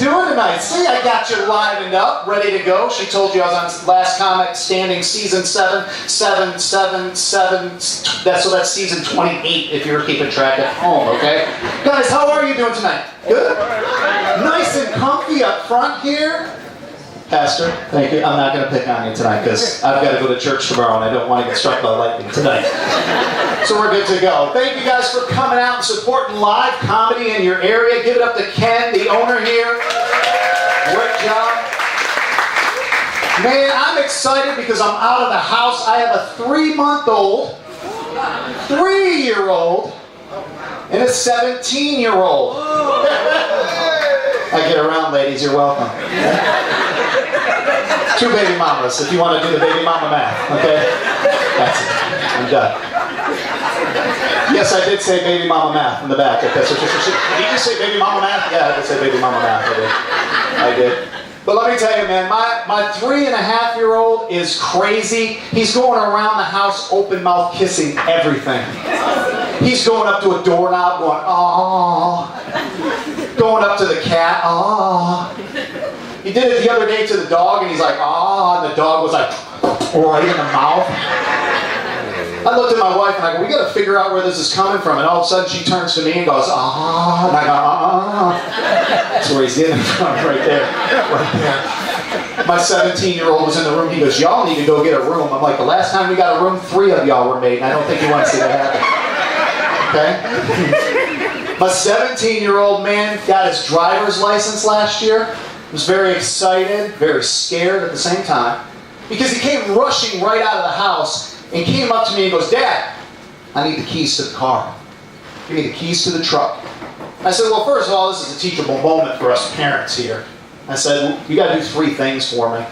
doing tonight? See, I got you livened up, ready to go. She told you I was on Last Comic Standing season 7. That's season 28 if you were keeping track at home, okay? Guys, how are you doing tonight? Good? Nice and comfy up front here. Pastor, thank you. I'm not going to pick on you tonight because I've got to go to church tomorrow and I don't want to get struck by lightning tonight. So we're good to go. Thank you guys for coming out and supporting live comedy in your area. Give it up to Ken, the owner here. Great job. Man, I'm excited because I'm out of the house. I have a 3-month-old, 3-year-old, and a 17-year-old. I get around, ladies. You're welcome. 2 baby mamas, if you want to do the baby mama math, okay? That's it. I'm done. Yes, I did say baby mama math in the back. Okay, so did you just say baby mama math? Yeah, I did say baby mama math. I did. But let me tell you, man, my 3-and-a-half-year-old is crazy. He's going around the house open mouth kissing everything. He's going up to a doorknob going, aww. Going up to the cat, aww. He did it the other day to the dog, and he's like, ah, and the dog was like, right in the mouth. I looked at my wife, and I go, we got to figure out where this is coming from. And all of a sudden, she turns to me and goes, ah, and I go, ah. That's where he's getting it from, right there. Right there. My 17-year-old was in the room. He goes, y'all need to go get a room. I'm like, the last time we got a room, 3 of y'all were made, and I don't think you want to see that happen. Okay? My 17-year-old man got his driver's license last year. Was very excited, very scared at the same time, because he came rushing right out of the house and came up to me and goes, Dad, I need the keys to the car. Give me the keys to the truck. I said, well, first of all, this is a teachable moment for us parents here. I said, well, you got to do 3 things for me.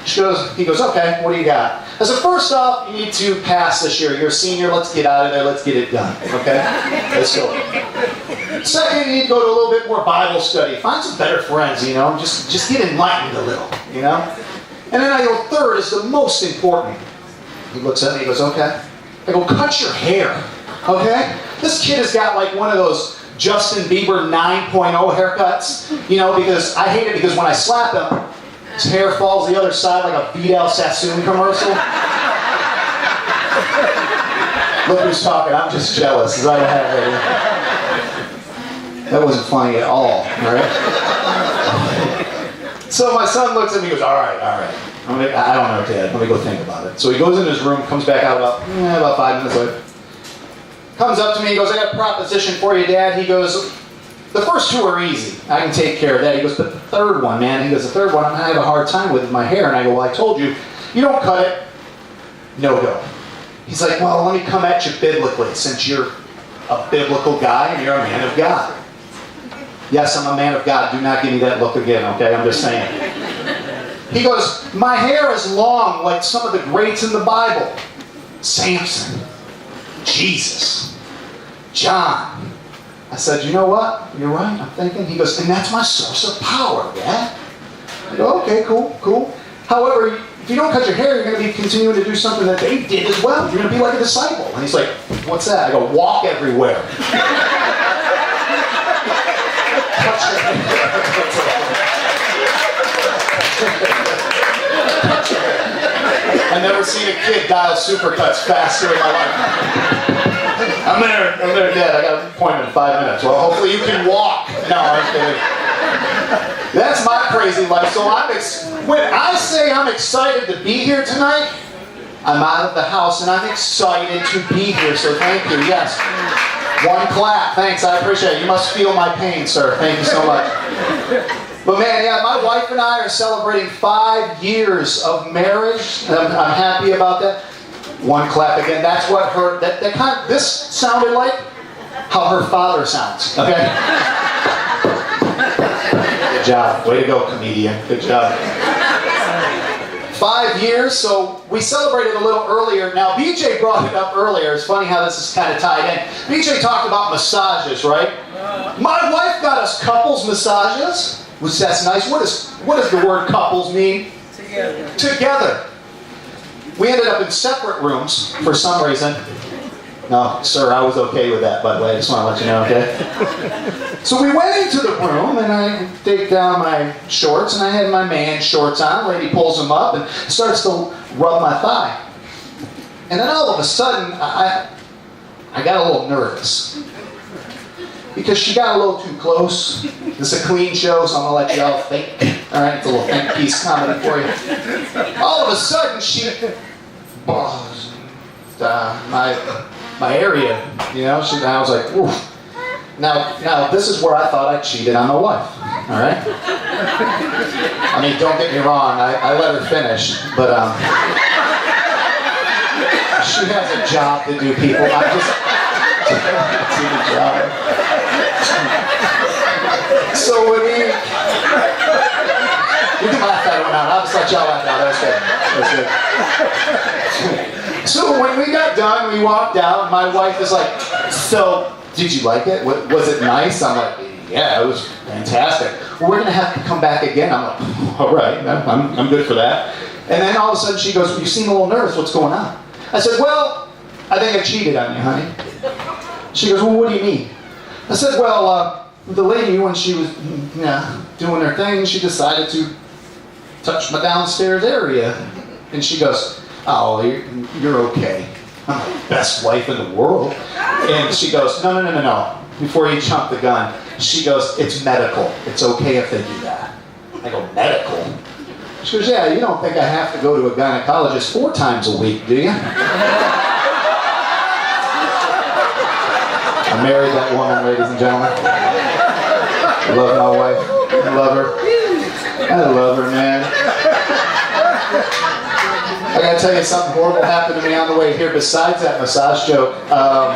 He goes, okay, what do you got? I said, first off, you need to pass this year. You're a senior, let's get out of there, let's get it done, okay? Let's go. Second, you need to go to a little bit more Bible study. Find some better friends, you know, just get enlightened a little, you know? And then I go, third is the most important. He looks at me, he goes, okay. I go, cut your hair, okay? This kid has got like one of those Justin Bieber 9.0 haircuts, you know, because I hate it because when I slap him, his hair falls the other side like a Vidal Sassoon commercial. Look who's talking. I'm just jealous because I don't have that. That wasn't funny at all, right? So my son looks at me and goes, all right. I don't know, Dad. Let me go think about it. So he goes in his room, comes back out about 5 minutes later. Comes up to me, he goes, I got a proposition for you, Dad. He goes, the first 2 are easy. I can take care of that. He goes, but the third one, man. He goes, the third one, I'm going to have a hard time with my hair. And I go, well, I told you, you don't cut it, no go. He's like, well, let me come at you biblically, since you're a biblical guy and you're a man of God. Yes, I'm a man of God. Do not give me that look again, okay? I'm just saying. He goes, my hair is long like some of the greats in the Bible. Samson, Jesus, John. I said, you know what? You're right, I'm thinking. He goes, and that's my source of power, Dad. I go, okay, cool. However, if you don't cut your hair, you're going to be continuing to do something that they did as well. You're going to be like a disciple. And he's like, what's that? I go, walk everywhere. I've never seen a kid dial supercuts faster in my life. I'm there, Dad. I got an appointment in 5 minutes. Well, hopefully you can walk. No, I'm kidding. That's my crazy life. So when I say I'm excited to be here tonight, I'm out of the house and I'm excited to be here. So thank you. Yes. 1 clap. Thanks. I appreciate it. You must feel my pain, sir. Thank you so much. But man, yeah, my wife and I are celebrating 5 years of marriage. And I'm happy about that. 1 clap again. That's what this sounded like how her father sounds. Okay? Good job. Way to go, comedian. Good job. 5 years, so we celebrated a little earlier. Now, BJ brought it up earlier. It's funny how this is kind of tied in. BJ talked about massages, right? My wife got us couples massages, which that's nice. What does the word couples mean? Together. We ended up in separate rooms for some reason. No, sir, I was okay with that, by the way. I just want to let you know, okay? So we went into the room, and I take down my shorts, and I had my man shorts on. Lady pulls them up and starts to rub my thigh. And then all of a sudden, I got a little nervous. Because she got a little too close. This is a clean show, so I'm going to let you all think. All right, it's a little think piece comedy for you. All of a sudden, she... my area, you know, I was like, oof. Now, this is where I thought I cheated on my wife, all right? I mean, don't get me wrong, I let her finish, but she has a job to do, people. I just do the job. So when we can laugh that one out. I'll just let y'all laugh out. That was good. So when we got done, we walked out. My wife is like, "So, did you like it? Was it nice?" I'm like, "Yeah, it was fantastic." Well, we're gonna have to come back again. I'm like, "All right, I'm good for that." And then all of a sudden she goes, "You seem a little nervous. What's going on?" I said, "Well, I think I cheated on you, honey." She goes, "Well, what do you mean?" I said, "Well, the lady, when she was doing her thing, she decided to touch my downstairs area." And she goes, "Oh, you're okay. I'm the best wife in the world." And she goes, No. Before you jump the gun, she goes, "It's medical. It's okay if they do that." I go, "Medical?" She goes, "Yeah, you don't think I have to go to a gynecologist 4 times a week, do you?" I married that woman, ladies and gentlemen. I love my wife. I love her. I love her, man. I gotta tell you, something horrible happened to me on the way here besides that massage joke. On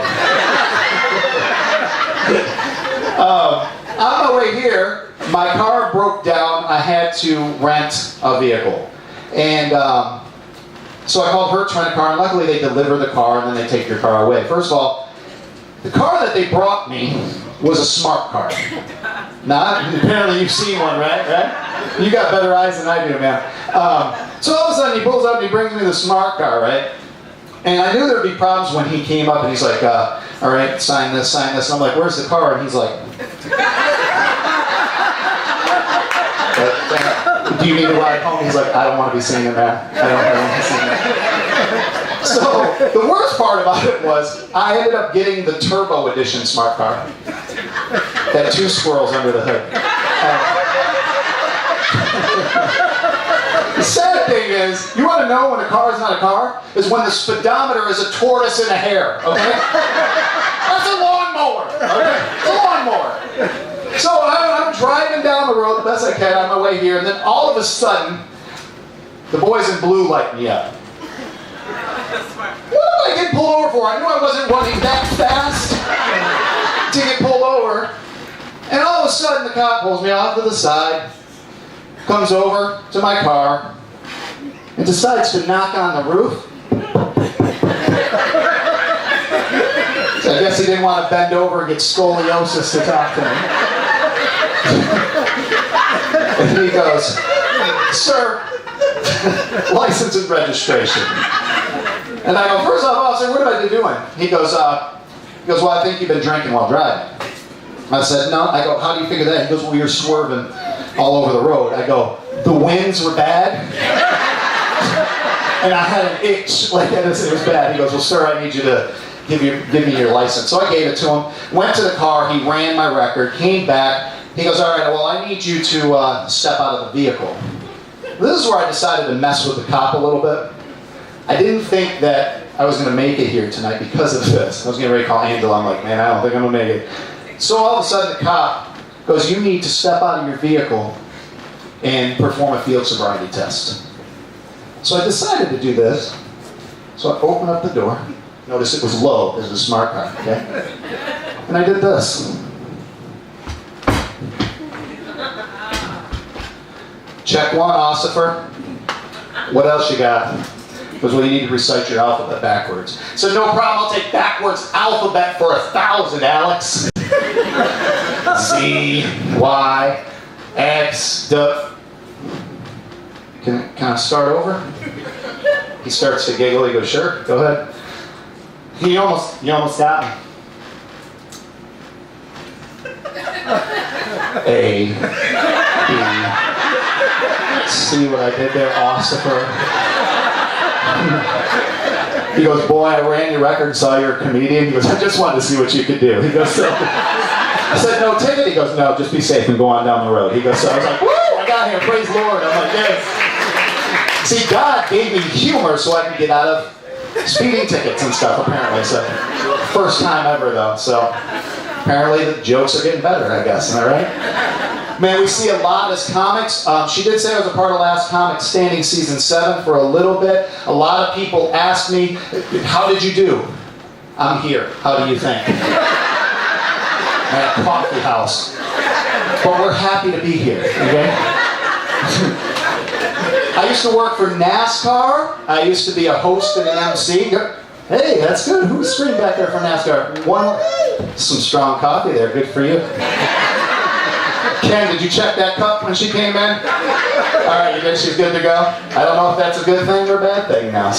my way here, my car broke down. I had to rent a vehicle. And so I called Hertz Rent a Car, and luckily they deliver the car and then they take your car away. First of all, the car that they brought me was a smart car. Now, apparently you've seen one, right? You got better eyes than I do, man. So all of a sudden he pulls up and he brings me the smart car, right? And I knew there'd be problems when he came up and he's like, "All right, sign this, sign this." And I'm like, "Where's the car?" And he's like, "Do you need a ride home?" He's like, "I don't want to be seen in that. I don't want to be seen in that." So the worst part about it was I ended up getting the Turbo Edition smart car. That 2 squirrels under the hood. The sad thing is, you want to know when a car is not a car? Is when the speedometer is a tortoise and a hare, okay? That's a lawnmower, okay? It's a lawnmower. So I'm driving down the road the best I can on my way here, and then all of a sudden, the boys in blue light me up. What did I get pulled over for? I knew I wasn't running that fast to get pulled over. And all of a sudden, the cop pulls me off to the side, comes over to my car, and decides to knock on the roof. So I guess he didn't want to bend over and get scoliosis to talk to me. And he goes, "Sir, license and registration." And I go, "First off, officer, what am I doing?" He goes, "Well, I think you've been drinking while driving." I said, "No." I go, "How do you figure that?" He goes, "Well, you're swerving all over the road." I go, "The winds were bad?" And I had an itch, like it was bad. He goes, "Well, sir, I need you to give me your license." So I gave it to him, went to the car, he ran my record, came back. He goes, "All right, well, I need you to step out of the vehicle." This is where I decided to mess with the cop a little bit. I didn't think that I was going to make it here tonight because of this. I was getting ready to call Angela. I'm like, "Man, I don't think I'm going to make it." So all of a sudden the cop goes, "You need to step out of your vehicle and perform a field sobriety test." So I decided to do this. So I opened up the door. Notice it was low. It was a smart car, okay? And I did this. Check 1, Ossifer. What else you got? Because well, you need to recite your alphabet backwards. So no problem, I'll take backwards alphabet for 1,000, Alex. Z, Y, X, D. Can I start over? He starts to giggle. He goes, "Sure, go ahead." You almost got me. A, B. See what I did there, Ossifer? He goes, boy, I ran your record and saw you're a comedian. He goes, I just wanted to see what you could do. He goes, so I said, no ticket? He goes, no, just be safe and go on down the road. He goes, so I was like, woo, I got here, praise the Lord. I'm like, yes. See, God gave me humor so I could get out of speeding tickets and stuff, apparently. So, first time ever, though. So, apparently the jokes are getting better, I guess. All right? Man, we see a lot as comics. She did say I was a part of Last Comic Standing Season 7 for a little bit. A lot of people ask me, how did you do? I'm here. How do you think? At a coffee house. But we're happy to be here, okay? I used to work for NASCAR. I used to be a host and an MC. Hey, that's good. Who's screaming back there for NASCAR? Some strong coffee there. Good for you. Ken, did you check that cup when she came in? All right, you think she's good to go? I don't know if that's a good thing or a bad thing now.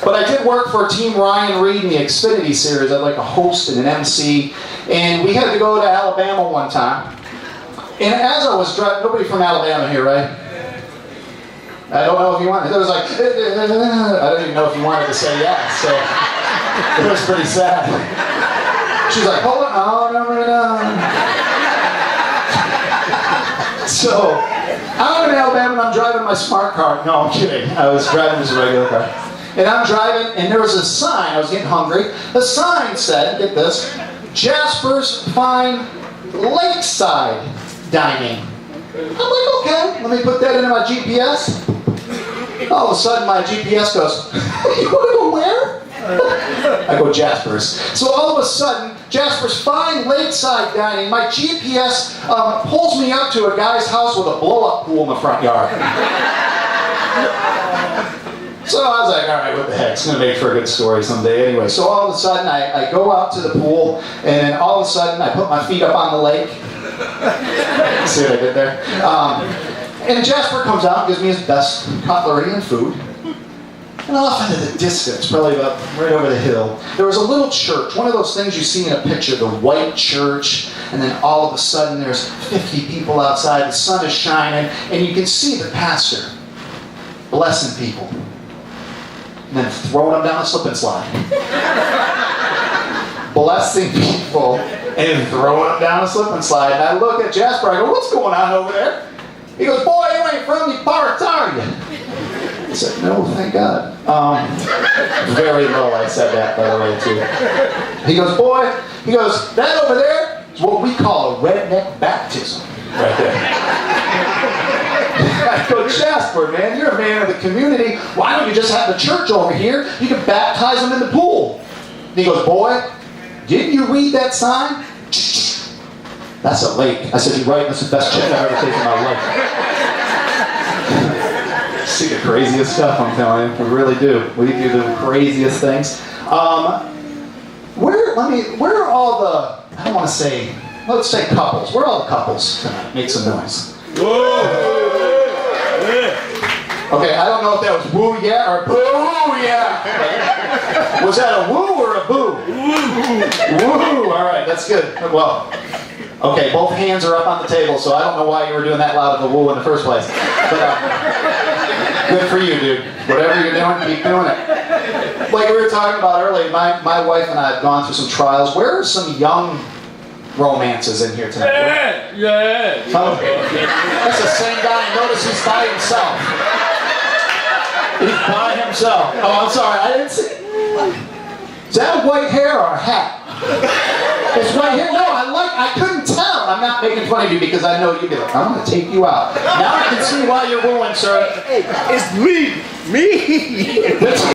But I did work for Team Ryan Reed in the Xfinity Series. I'd like a host and an MC. And we had to go to Alabama one time. And as I was driving, nobody from Alabama here, right? I don't know if you wanted. It was like, I don't even know if you wanted to say yes. So it was pretty sad. She's like, hold on, no. So I'm in Alabama and I'm driving my smart car. No, I'm kidding. I was driving just a regular car. And I'm driving, and there was a sign. I was getting hungry. The sign said, get this, Jasper's Fine Lakeside Dining. I'm like, okay, let me put that into my GPS. All of a sudden, my GPS goes, you want to go where? I go, Jasper's. So all of a sudden, Jasper's Fine Lakeside Dining, my GPS pulls me up to a guy's house with a blow-up pool in the front yard. So I was like, all right, what the heck? It's going to make for a good story someday anyway. So all of a sudden, I go out to the pool, and then all of a sudden, I put my feet up on the lake. See what I did there? And Jasper comes out and gives me his best cutlery and food. And off into the distance, probably about right over the hill, there was a little church, one of those things you see in a picture, the white church, and then all of a sudden there's 50 people outside, the sun is shining, and you can see the pastor blessing people. And then throwing them down a slip and slide. Blessing people and throwing them down a slip and slide. And I look at Jasper, I go, what's going on over there? He goes, boy, you ain't from these parts, are you? I said, no, thank God. Very low, I said that, by the way, too. He goes, boy, that over there is what we call a redneck baptism, right there. I go, Jasper, man, you're a man of the community. Why don't you just have the church over here? You can baptize them in the pool. And he goes, boy, didn't you read that sign? That's a lake. I said, you're right, that's the best check I've ever taken in my life. See the craziest stuff, I'm telling you. We really do. We do the craziest things. Where are all the, I don't want to say, let's say couples. Where are all the couples tonight? Make some noise. Whoa! Okay, I don't know if that was woo yeah or boo yeah. Was that a woo or a boo? Woo! All right, that's good. Well, okay, both hands are up on the table, so I don't know why you were doing that loud of a woo in the first place. But good for you, dude. Whatever you're doing, keep doing it. Like we were talking about earlier, my wife and I have gone through some trials. Where are some young romances in here tonight? Yeah. Oh, that's the same guy. Notice he's by himself. He's by himself. Oh, I'm sorry. I didn't see. Is that white hair or a hat? It's white hair. No, I couldn't tell. I'm not making fun of you because I know you'd be like, I'm going to take you out. Now I can see why you're wooing, sir. Hey, it's me.